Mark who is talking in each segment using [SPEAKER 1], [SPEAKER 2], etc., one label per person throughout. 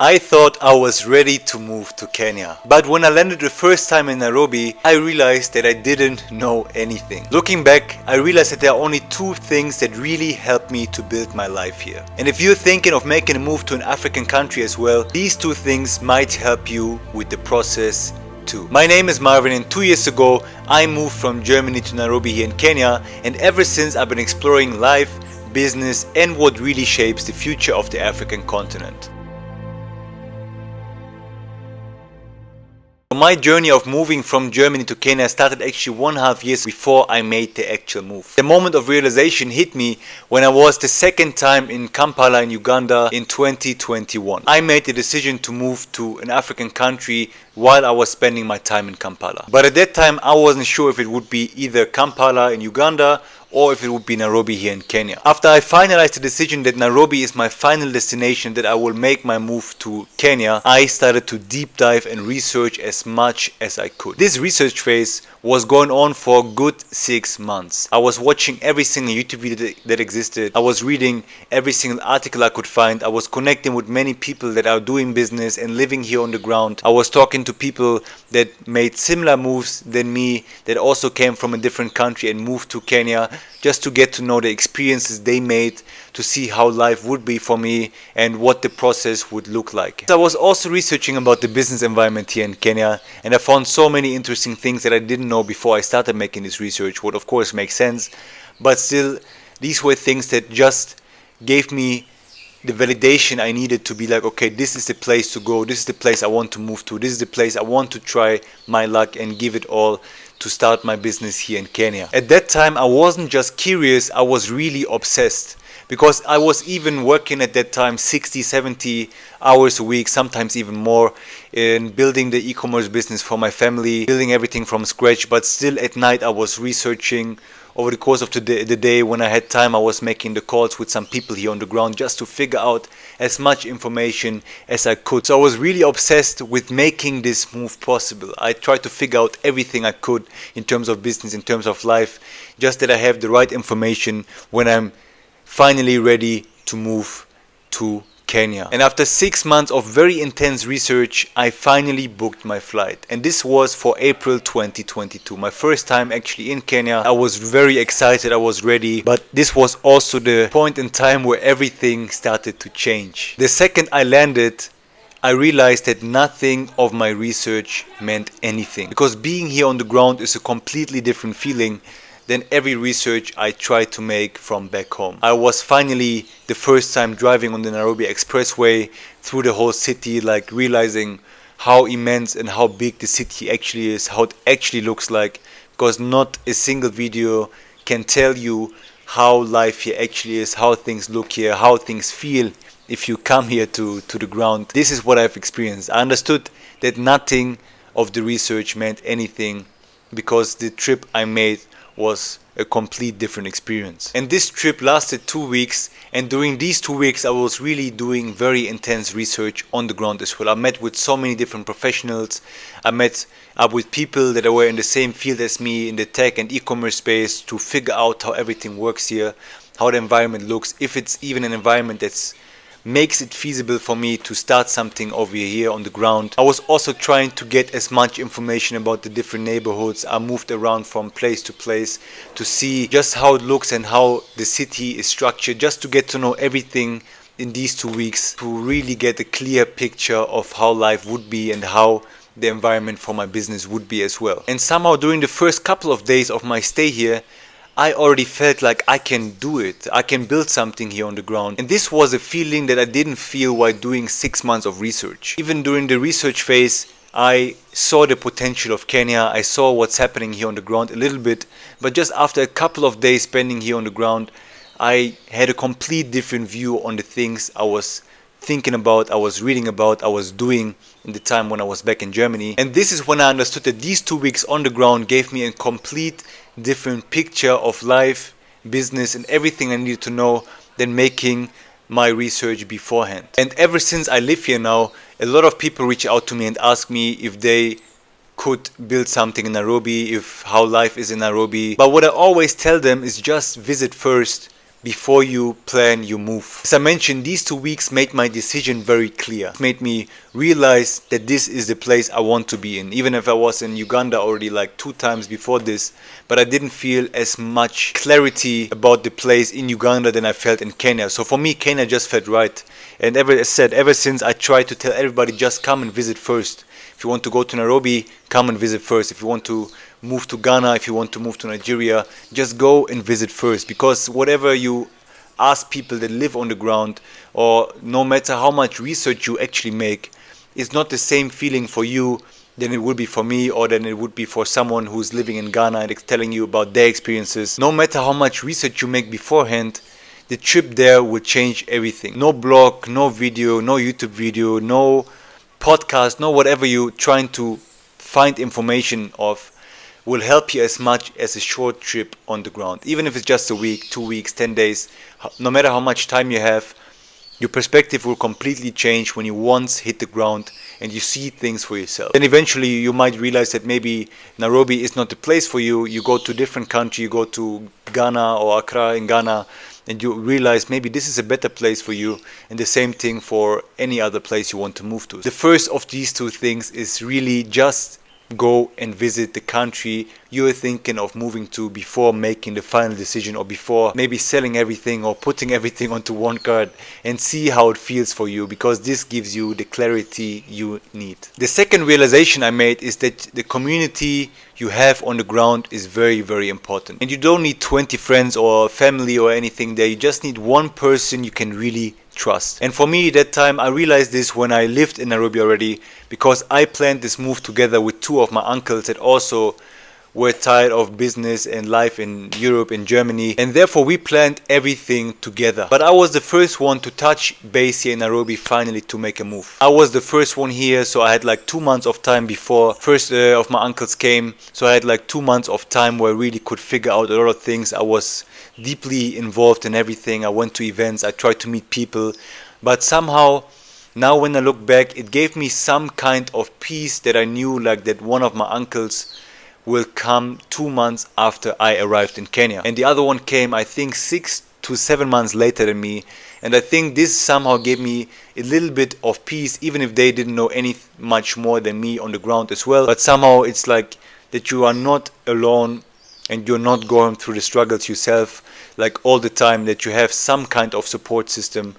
[SPEAKER 1] I thought I was ready to move to Kenya. But when I landed the first time in Nairobi, I realized that I didn't know anything. Looking back, I realized that there are only two things that really helped me to build my life here. And if you're thinking of making a move to an African country as well, these two things might help you with the process too. My name is Marvin, and 2 years ago, I moved from Germany to Nairobi here in Kenya, and ever since I've been exploring life, business, and what really shapes the future of the African continent. My journey of moving from Germany to Kenya started actually 1.5 years before I made the actual move. The moment of realization hit me when I was the second time in Kampala in Uganda in 2021. I made the decision to move to an African country while I was spending my time in Kampala. But at that time I wasn't sure if it would be either Kampala in Uganda or if it would be Nairobi here in Kenya. After I finalized the decision that Nairobi is my final destination, that I will make my move to Kenya, I started to deep dive and research as much as I could. This research phase was going on for a good 6 months. I was watching every single YouTube video that existed. I was reading every single article I could find. I was connecting with many people that are doing business and living here on the ground. I was talking to people that made similar moves than me, that also came from a different country and moved to Kenya, just to get to know the experiences they made, to see how life would be for me and what the process would look like. I was also researching about the business environment here in Kenya, and I found so many interesting things that I didn't know before I started making this research, what of course makes sense, but still these were things that just gave me the validation I needed to be like, okay, this is the place to go, this is the place I want to move to, this is the place I want to try my luck and give it all to start my business here in Kenya. At that time I wasn't just curious, I was really obsessed, because I was even working at that time 60-70 hours a week, sometimes even more, in building the e-commerce business for my family, building everything from scratch. But still at night I was researching. Over the course of the day, when I had time, I was making the calls with some people here on the ground just to figure out as much information as I could. So I was really obsessed with making this move possible. I tried to figure out everything I could in terms of business, in terms of life, just that I have the right information when I'm finally ready to move to Kenya. And after 6 months of very intense research, I finally booked my flight. And this was for April 2022. My first time actually in Kenya. I was very excited, I was ready. But this was also the point in time where everything started to change. The second I landed, I realized that nothing of my research meant anything. Because being here on the ground is a completely different feeling than every research I tried to make from back home. I was finally the first time driving on the Nairobi Expressway through the whole city, like realizing how immense and how big the city actually is, how it actually looks like, because not a single video can tell you how life here actually is, how things look here, how things feel if you come here to the ground. This is what I've experienced. I understood that nothing of the research meant anything, because the trip I made was a complete different experience. And this trip lasted 2 weeks, and during these 2 weeks I was really doing very intense research on the ground as well. I met with so many different professionals. I met up with people that were in the same field as me in the tech and e-commerce space to figure out how everything works here, how the environment looks, if it's even an environment that's makes it feasible for me to start something over here on the ground. I was also trying to get as much information about the different neighborhoods. I moved around from place to place to see just how it looks and how the city is structured, just to get to know everything in these 2 weeks, to really get a clear picture of how life would be and how the environment for my business would be as well. And somehow during the first couple of days of my stay here, I already felt like I can do it. I can build something here on the ground. And this was a feeling that I didn't feel while doing 6 months of research. Even during the research phase, I saw the potential of Kenya. I saw what's happening here on the ground a little bit. But just after a couple of days spending here on the ground, I had a complete different view on the things I was thinking about, I was reading about, I was doing in the time when I was back in Germany. And this is when I understood that these 2 weeks on the ground gave me a complete different picture of life, business, and everything I needed to know than making my research beforehand. And ever since I live here now, a lot of people reach out to me and ask me if they could build something in Nairobi, if how life is in Nairobi. But what I always tell them is just visit first, before you plan your move. As I mentioned, these 2 weeks made my decision very clear. It made me realize that this is the place I want to be in. Even if I was in Uganda already like 2 times before this, but I didn't feel as much clarity about the place in Uganda than I felt in Kenya. So for me, Kenya just felt right. And ever since, I tried to tell everybody, just come and visit first. If you want to go to Nairobi, come and visit first. If you want to move to Ghana, if you want to move to Nigeria, just go and visit first. Because whatever you ask people that live on the ground, or no matter how much research you actually make, it's not the same feeling for you than it would be for me, or than it would be for someone who's living in Ghana and telling you about their experiences. No matter how much research you make beforehand, the trip there will change everything. No blog, no video, no YouTube video, no podcast, no whatever you're trying to find information of will help you as much as a short trip on the ground. Even if it's just a week, 2 weeks, 10 days, no matter how much time you have, your perspective will completely change when you once hit the ground and you see things for yourself. Then eventually you might realize that maybe Nairobi is not the place for you. You go to a different country, you go to Ghana or Accra in Ghana, and you realize maybe this is a better place for you, and the same thing for any other place you want to move to. The first of these two things is really just go and visit the country you're thinking of moving to before making the final decision, or before maybe selling everything or putting everything onto one card, and see how it feels for you, because this gives you the clarity you need. The second realization I made is that the community you have on the ground is very, very important. And you don't need 20 friends or family or anything there. You just need one person you can really trust. And for me, that time, I realized this when I lived in Nairobi already, because I planned this move together with two of my uncles that also were tired of business and life in Europe, in Germany, and therefore we planned everything together. But I was the first one to touch base here in Nairobi finally to make a move. I was the first one here, so I had like 2 months of time before first of my uncles came, so I had like 2 months of time where I really could figure out a lot of things. I was deeply involved in everything. I went to events, I tried to meet people, but somehow now when I look back, it gave me some kind of peace that I knew like that one of my uncles will come 2 months after I arrived in Kenya, and the other one came I think 6 to 7 months later than me. And I think this somehow gave me a little bit of peace, even if they didn't know any much more than me on the ground as well. But somehow it's like that you are not alone and you're not going through the struggles yourself like all the time, that you have some kind of support system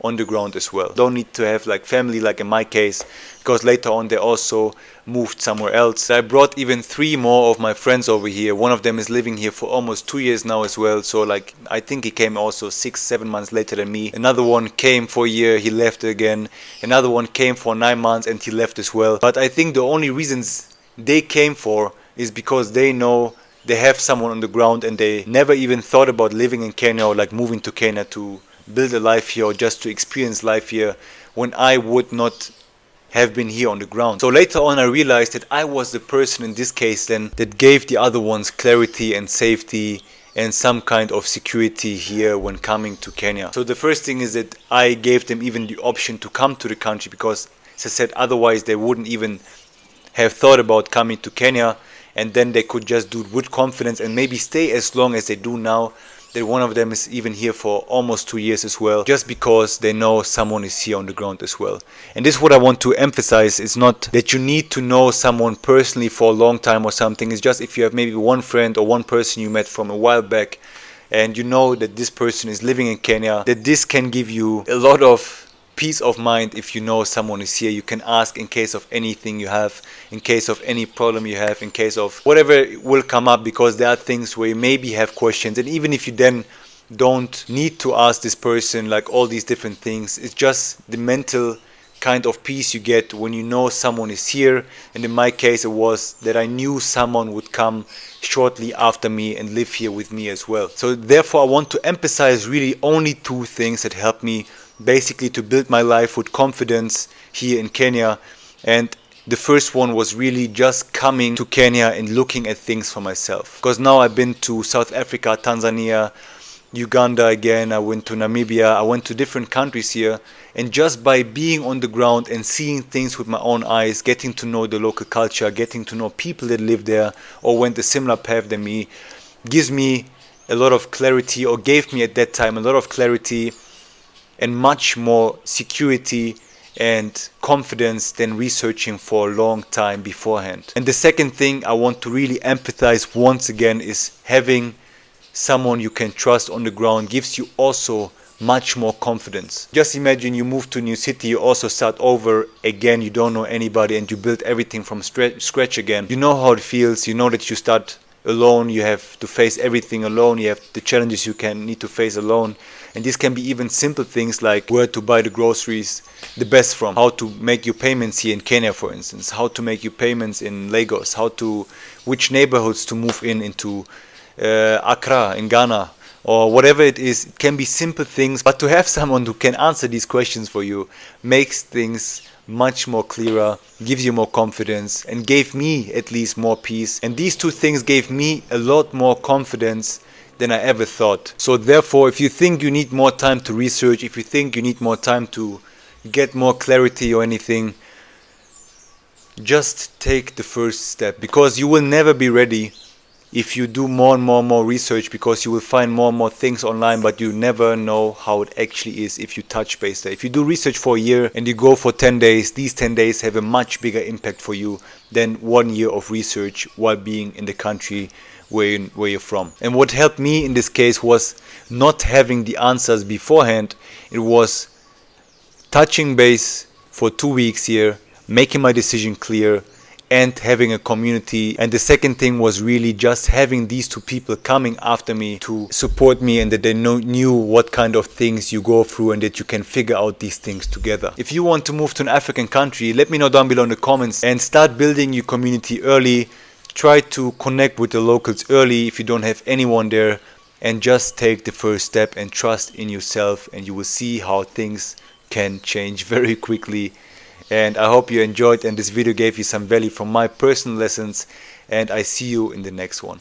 [SPEAKER 1] on the ground as well. Don't need to have like family like in my case, because later on they also moved somewhere else. I brought even 3 more of my friends over here. One of them is living here for almost 2 years now as well, so like I think he came also 6-7 months later than me. Another one came for a year, he left again. Another one came for 9 months and he left as well. But I think the only reasons they came for is because they know they have someone on the ground, and they never even thought about living in Kenya or like moving to Kenya to build a life here or just to experience life here, when I would not have been here on the ground. So later on I realized that I was the person in this case then that gave the other ones clarity and safety and some kind of security here when coming to Kenya. So the first thing is that I gave them even the option to come to the country, because as I said, otherwise they wouldn't even have thought about coming to Kenya, and then they could just do it with confidence and maybe stay as long as they do now. That one of them is even here for almost 2 years as well, just because they know someone is here on the ground as well. And this is what I want to emphasize. It's not that you need to know someone personally for a long time or something. It's just if you have maybe one friend or one person you met from a while back, and you know that this person is living in Kenya, that this can give you a lot of peace of mind. If you know someone is here, you can ask in case of anything you have, in case of any problem you have, in case of whatever will come up, because there are things where you maybe have questions. And even if you then don't need to ask this person like all these different things, it's just the mental kind of peace you get when you know someone is here. And in my case, it was that I knew someone would come shortly after me and live here with me as well. So therefore I want to emphasize really only 2 things that helped me basically to build my life with confidence here in Kenya. And the first one was really just coming to Kenya and looking at things for myself, because now I've been to South Africa, Tanzania, Uganda again, I went to Namibia, I went to different countries here, and just by being on the ground and seeing things with my own eyes, getting to know the local culture, getting to know people that live there or went a similar path than me, gives me a lot of clarity, or gave me at that time a lot of clarity and much more security and confidence than researching for a long time beforehand. And the second thing I want to really empathize once again is having someone you can trust on the ground gives you also much more confidence. Just imagine you move to a new city, you also start over again, you don't know anybody, and you build everything from scratch again. You know how it feels, you know that you start alone, you have to face everything alone, you have the challenges you need to face alone. And this can be even simple things like where to buy the groceries the best from, how to make your payments here in Kenya, for instance, how to make your payments in Lagos, which neighborhoods to move into Accra in Ghana, or whatever it is. It can be simple things, but to have someone who can answer these questions for you makes things much more clearer, gives you more confidence, and gave me at least more peace. And these two things gave me a lot more confidence than I ever thought. So therefore, if you think you need more time to research, if you think you need more time to get more clarity or anything, just take the first step, because you will never be ready if you do more and more research, because you will find more and more things online, but you never know how it actually is if you touch base there. If you do research for a year and you go for 10 days, these 10 days have a much bigger impact for you than 1 year of research while being in the country where you're from. And what helped me in this case was not having the answers beforehand. It was touching base for 2 weeks here, making my decision clear, and having a community. And the second thing was really just having these two people coming after me to support me, and that they knew what kind of things you go through and that you can figure out these things together. If you want to move to an African country, let me know down below in the comments, and start building your community early. Try to connect with the locals early if you don't have anyone there, and just take the first step and trust in yourself, and you will see how things can change very quickly. And I hope you enjoyed, and this video gave you some value from my personal lessons, and I see you in the next one.